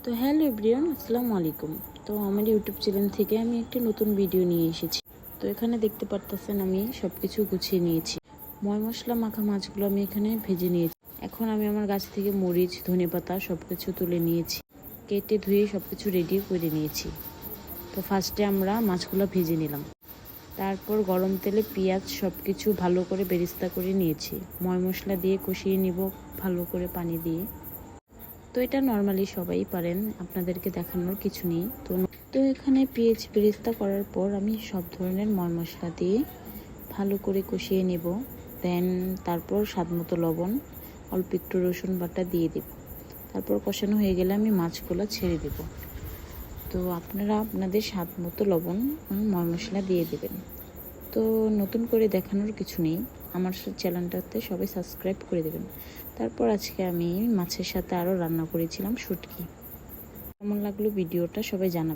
তো hello everyone, আসসালামু আলাইকুম। তো আমার ইউটিউব চ্যানেল থেকে আমি একটি নতুন ভিডিও নিয়ে এসেছি। তো এখানে দেখতে পারতেছেন আমি সব কিছু গুছিয়ে নিয়েছি। ময় মশলা মাখা মাছগুলো আমি এখানে ভেজে নিয়েছি। এখন আমি আমার গাছ থেকে মরিচ, ধনেপাতা সব কিছু তুলে নিয়েছি, কেটে ধুয়ে সব কিছু রেডি করে নিয়েছি। তো ফার্স্টে আমরা মাছগুলো ভেজে নিলাম, তারপর গরম তেলে পেঁয়াজ সব কিছু ভালো করে বেরেস্তা করে নিয়েছি। ময় মশলা দিয়ে কষিয়ে নিব ভালো করে পানি দিয়ে। তো এটা নর্মালি সবাই পারেন, আপনাদেরকে দেখানোর কিছু নেই। তো এখানে পেঁয়াজ বেরেস্তা করার পর আমি সব ধরনের ময় মশলা দিয়ে ভালো করে কষিয়ে নেব। তারপর স্বাদ মতো লবণ, অল্প একটু রসুন বাটা দিয়ে দেব। তারপর কষানো হয়ে গেলে আমি মাছগুলো ছেড়ে দেব। তো আপনারা আপনাদের স্বাদ মতো লবণ ময় মশলা দিয়ে দেবেন। তো নতুন করে দেখানোর কিছু নেই, আমার চ্যানেলটাতে সবাই সাবস্ক্রাইব করে দেবেন। তারপর আজকে আমি মাছের সাথে আরও রান্না করেছিলাম শুটকি। কেমন লাগলো ভিডিওটা সবাই জানাবেন।